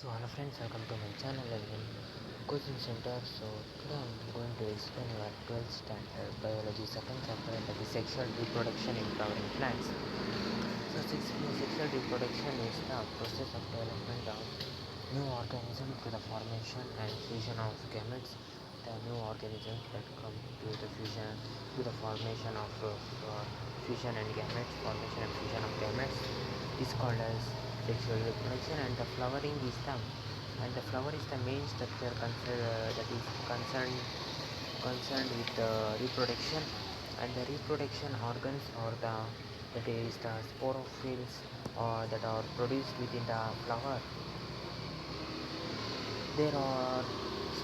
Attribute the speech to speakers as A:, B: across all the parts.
A: So hello friends, welcome to my channel again, Coaching Center. So today I'm going to explain our 12th standard biology second chapter, that is sexual reproduction in flowering plants. So sexual reproduction is the process of development of new organism to the formation and fusion of gametes. The new organisms that come to the fusion to the formation of fusion and gametes, formation and fusion of gametes is called as sexual reproduction, and the flowering is the flower is the main structure that is concerned with reproduction, and the reproduction organs or that is the sporophylls that are produced within the flower. There are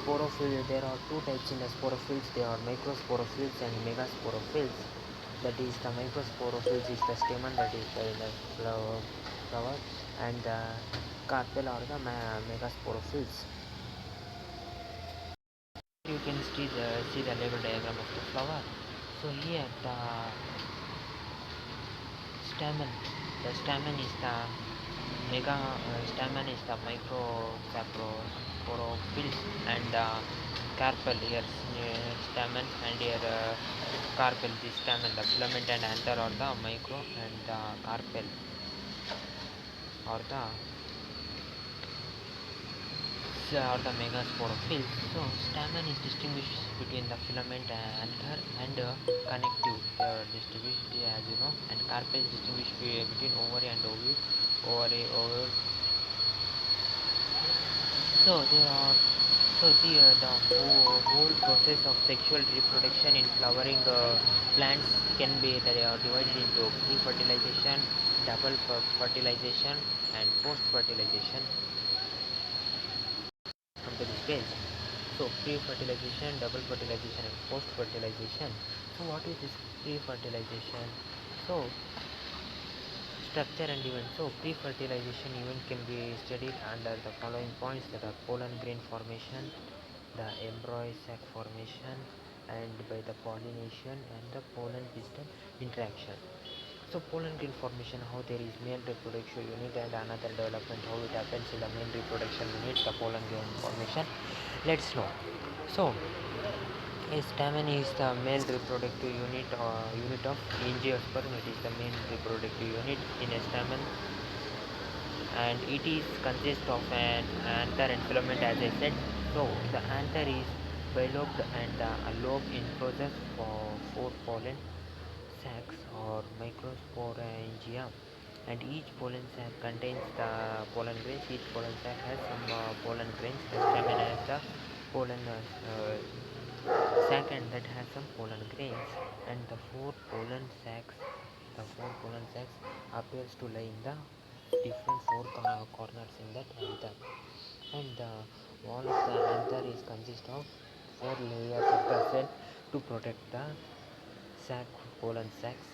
A: two types in the sporophylls. They are microsporophylls and megasporophylls. That is, the microsporophylls is the stamen that is in the flower, and the carpel are the megasporophylls. You can see the label diagram of the flower. So here stamen the stamen is the stamen is the microsporophylls, and the carpel here stamen, and here carpel, the stamen, the filament and anther are the micro, and the carpel or the megasporophylls. So stamen is distinguished between the filament and anther and connective. They are distinguished, as you know, and carpel is distinguished between ovary and ovule. So there are the whole process of sexual reproduction in flowering plants they are divided into pre-fertilization, double fertilization, and post-fertilization. Come to this page. So pre-fertilization, double fertilization, and post-fertilization. So what is this pre-fertilization? So structure and event. So pre-fertilization event can be studied under the following points, that are pollen grain formation, the embryo sac formation, and by the pollination and the pollen pistil interaction. So pollen grain formation, how there is male reproduction unit, and another development, how it happens in the male reproduction unit, the pollen grain formation. Let's know. So a stamen is the male reproductive unit of angiosperm. It is the main reproductive unit in a stamen, and it is consists of an anther and filament, as I said. So the anther is bilobed, and the lobe encloses for 4 pollen sacs or microsporangia, and each pollen sac contains the pollen grains. Each pollen sac has some pollen grains. The stamen has the pollen sac, and that has some pollen grains, and the four pollen sacs appears to lie in the different four corners in that anther, and the wall of the anther is consist of 4 layers of the cell to protect the pollen sacs.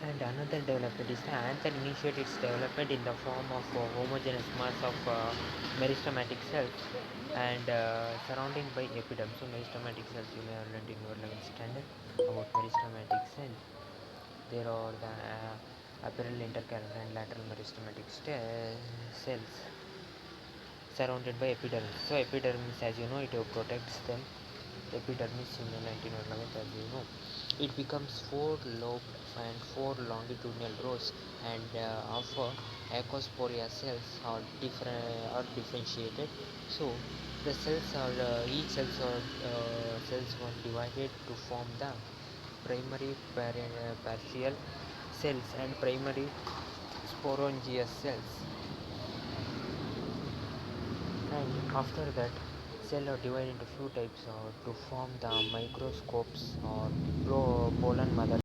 A: And another development is the anther initiates its development in the form of a homogeneous mass of meristematic cells, and surrounding by epidermis. So meristematic cells, you may have learned in your 11th standard about meristematic cells. There are the apparel, intercalary, and lateral meristematic cells surrounded by epidermis. So epidermis, as you know, it protects them. Epidermis in the 1911th, as you know, it becomes 4 lobed and 4 longitudinal rows, and of acosporia cells are differentiated. So the cells are each cells were divided to form the primary partial cells and primary sporangious cells, and after that cell are divided into few types to form the microscopes or pollen mother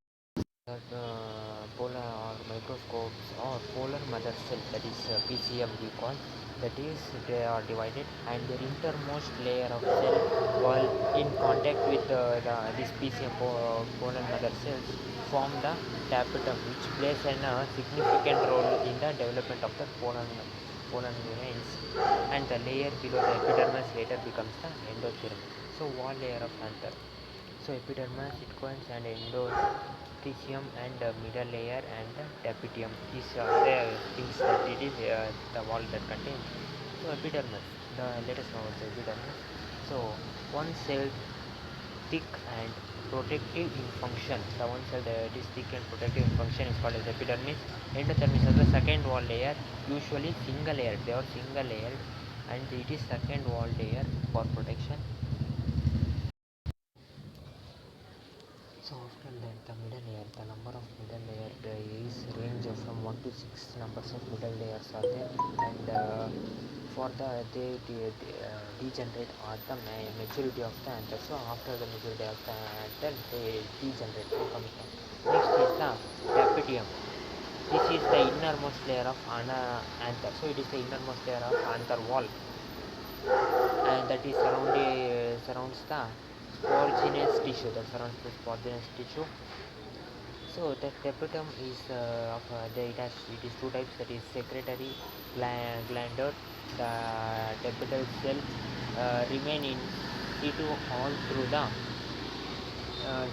A: polar or microscopes or polar mother cell, that is PCM we call. That is, they are divided, and their innermost layer of cell, while in contact with this PCM pollen mother cells, form the tapetum, which plays a significant role in the development of the pollen grains, and the layer below the epidermis later becomes the endotherm. So wall layer of anther. So epidermis, sequence, and endothecium, and middle layer, and the tapetum. These are the things that it is the wall that contains. So epidermis, let us know about the epidermis. So one cell thick and protective in function. The one cell that is thick and protective in function is called as epidermis. Endodermis is the second wall layer, usually single layered. They are single layered, and it is second wall layer for protection. So after that, the middle layer, the number of middle layer is range from 1 to 6 numbers of middle layers are there, and for they degenerate at the maturity of the anther. So after the maturity of the anther, they degenerate. So comes down. Next is the tapetum. This is the innermost layer of anther. So it is the innermost layer of anther wall, and that is surrounds the sporogenous tissue. That surrounds the sporogenous tissue. So the tapetum is it is two types, that is secretory glandular. The tapetal cell remain in situ all through the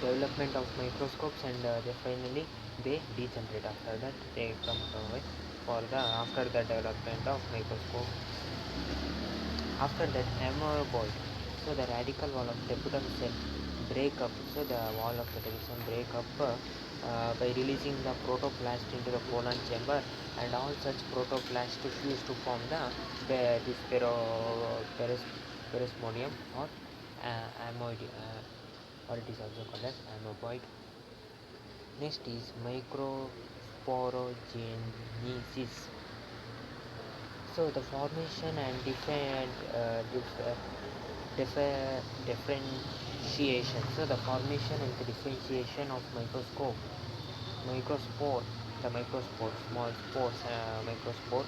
A: development of microscopes, and they finally they degenerate. After that they come away for the after the development of microscope. After that, amoeboid. So the radical wall of tapetum cell break up. So the wall of the tapetum cell break up by releasing the protoplast into the pollen chamber, and all such protoplasts to fuse to form this perismodium or amoid, or it is also called as amoeboid. Next is microsporogenesis. So the formation and differentiation. So the formation and the differentiation of microspore, the microspore, small spores, microspore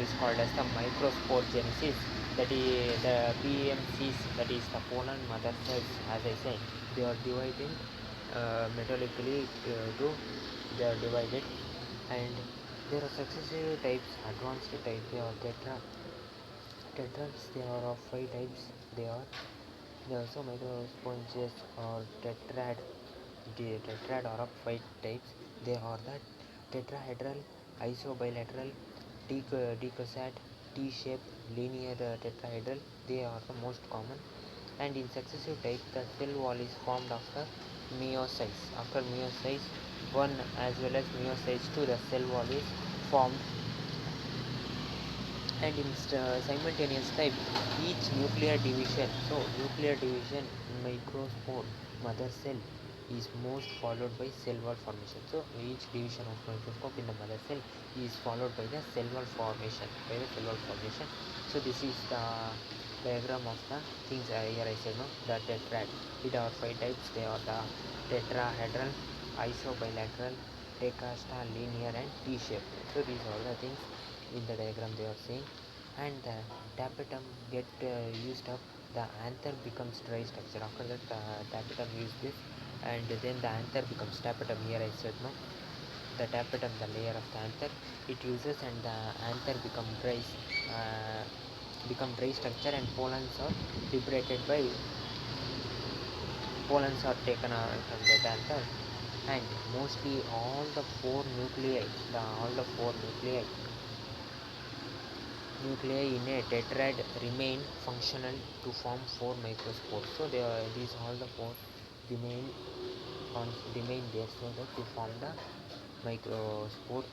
A: is called as the microsporogenesis. That is the PMCs, that is the pollen mother cells. As I said, they are divided metabolically they are divided, and there are successive types. Advanced type, they are tetrads. They are of 5 types. They are also microsponges or tetrad. The tetrad are of 5 types. They are the tetrahedral, isobilateral, decussate, T-shaped, linear tetrahedral. They are the most common. And in successive type, the cell wall is formed after meiosis. After meiosis 1 as well as meiosis 2, the cell wall is formed. And in simultaneous type, each nuclear division, so nuclear division in microspore mother cell is most followed by cell wall formation. So each division of microscope in the mother cell is followed by the cell wall formation. So this is the diagram of the things here I said, no, the tetrad. It are 5 types. They are the tetrahedral, isobilateral, decasta, linear, and T-shaped. So these are the things in the diagram they are saying. And the tapetum get used up, the anther becomes dry structure. After that, tapetum use this, and then the anther becomes tapetum. Here I said, no, the tapetum, the layer of the anther, it uses, and the anther become dry structure, and pollens are liberated by pollens are taken from the anther, and mostly all the four nuclei in a tetrad remain functional to form 4 microspores. So these all the 4 remain there, so that to form the microspore.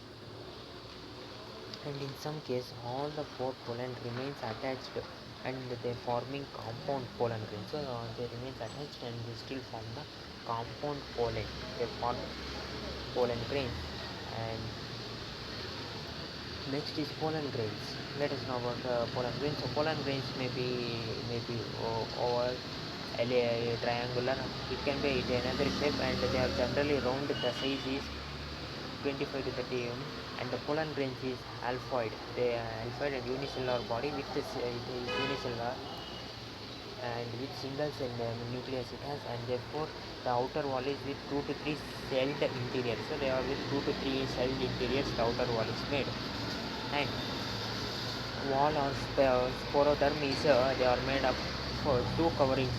A: And in some case, all the 4 pollen remains attached, and they forming compound pollen grain. So they remains attached, and they still form the compound pollen. They form pollen grain. And next is pollen grains. Let us know about pollen grains. So pollen grains may be oval, triangular. It can be another shape, and they are generally round. The size is 25 to 30 mm, and the pollen grains is alphoid. They are alphoid and unicellular body with unicellular and with single cell nucleus it has, and therefore the outer wall is with 2 to 3 celled interior. So they are with 2 to 3 celled interiors. The outer wall is made, and wall or sporoderm is they are made up for 2 coverings.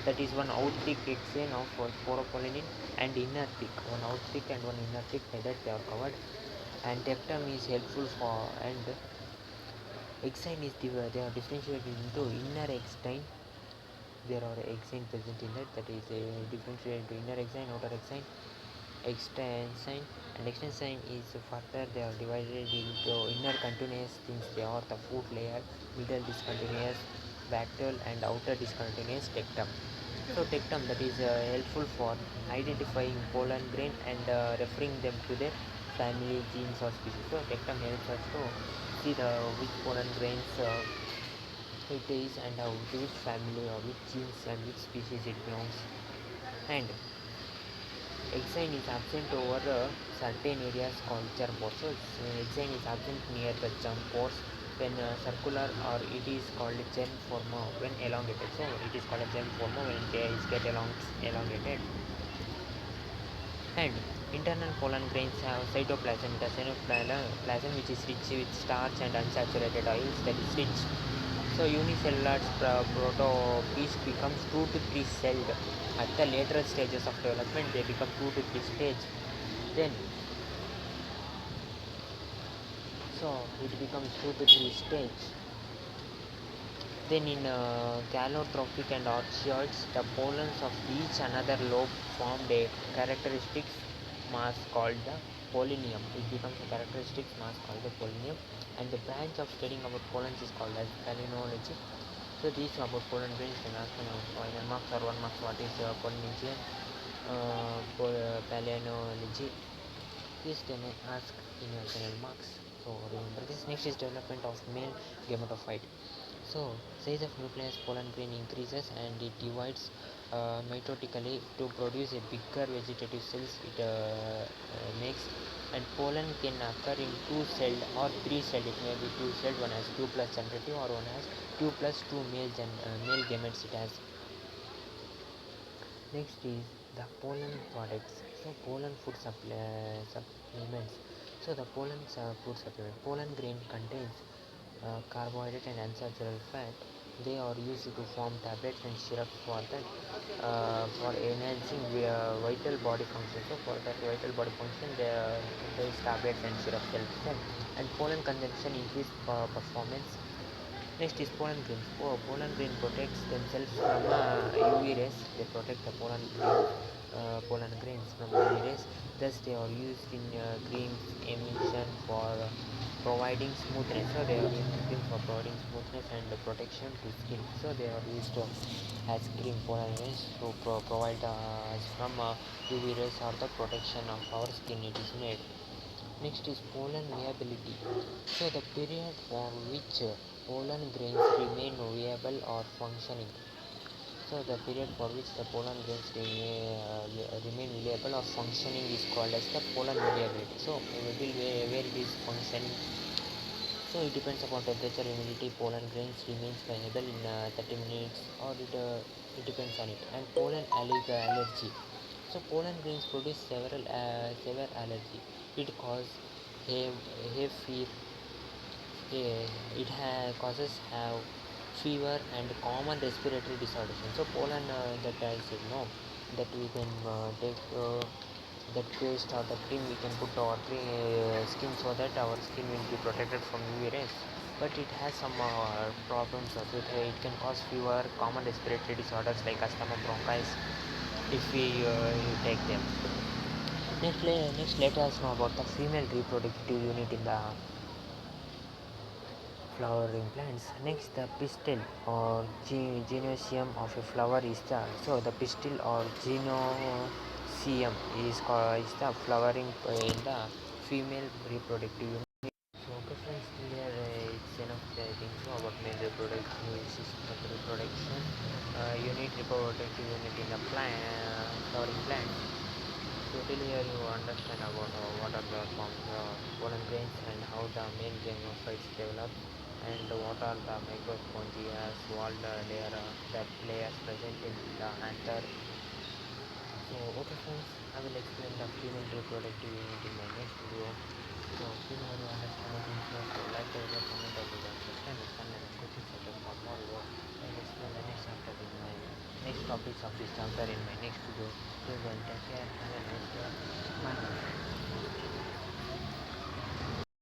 A: That is one out thick exane of sporopollenin, and inner thick, one out thick and one inner thick. By that they are covered. and tectum is helpful for, and exine is they are differentiated into inner exine. There are exine present in that is differentiated into inner exine, outer exine, extensine, and extensine is further they are divided into inner continuous since they are the food layer, middle discontinuous bacterial, and outer discontinuous tectum. So tectum that is helpful for identifying pollen grain and referring them to their family, genes or species. So tectum helps us to see the which pollen grains it is and to which family or which genes and which species it belongs. And exine is absent over certain areas called germ pores. So exine is absent near the germ pores when circular, or it is called germ former when elongated. So it is called a germ former when it is get elongated. And internal pollen grains have cytoplasm. The cytoplasm which is rich with starch and unsaturated oils, that is rich. So unicellular protopist becomes 2 to 3 celled. At the later stages of development, they become 2 to 3 stage. Then, so it becomes 2 to 3 stage. Then in calotrophic and orchids, the pollens of each another lobe formed a characteristic mass called the pollinium. It becomes a characteristic mass called the pollinium, and the branch of studying about pollens is called as palynology. So these about pollen grains can ask final marks or 1 marks. What is pollination? Palynology. This can ask in your final marks. So remember this. Next is development of male gametophyte. So size of nucleus pollen grain increases and it divides mitotically to produce a bigger vegetative cells it makes, and pollen can occur in 2-celled or 3-celled. It may be 2-celled, one has 2 plus generative or one has 2 plus 2 male gametes it has. Next is the pollen products. So pollen food supplements. So the pollen food supplement. Pollen grain contains carbohydrate and unsaturated fat. They are used to form tablets and syrup for that for enhancing vital body function. So for that vital body function, there is tablets and syrup help them. And pollen consumption increase performance. Next is pollen grains. Pollen grain protects themselves from UV rays. They protect the pollen grains from UV rays. Thus, they are used in creams, emulsion for providing smoothness. So they are used in creams for providing smoothness and protection to skin. So they are used as cream pollen grains to provide us from UV rays or the protection of our skin. It is made. Next is pollen viability. So the period for which pollen grains remain viable or functioning. So the period for which the pollen grains remain viable or functioning is called as the pollen viability. So where it is functioning. So it depends upon temperature, humidity. Pollen grains remains viable in 30 minutes, or it depends on it. And pollen allergy. So pollen grains produce severe allergy. It causes hay fever. Causes have fever and common respiratory disorders. So pollen that I said no, that we can take that paste or the cream we can put our skin so that our skin will be protected from UV rays. But it has some problems of it. It can cause fever, common respiratory disorders like asthma, bronchitis if we take them. Next, let us know about the female reproductive unit in the flowering plants. Next, the pistil or gynoecium of a flower is the pistil or gynoecium is the flowering in the female reproductive unit. So okay friends, here it's enough things about male reproduction unit, reproductive unit in the flowering plant. So till here you understand about what are the forms of pollen grains and how the male gametophytes develop, and what are the microspongias, walled that layers present in the anther. So okay friends, I will explain the female reproductive unit in my next video. So till here you understand the things, so like, comment, or subscribe my channel and coaching center for more work. I will explain the next chapter in my next topics of this chapter in my next video. Till then, take care, have a nice day. Bye.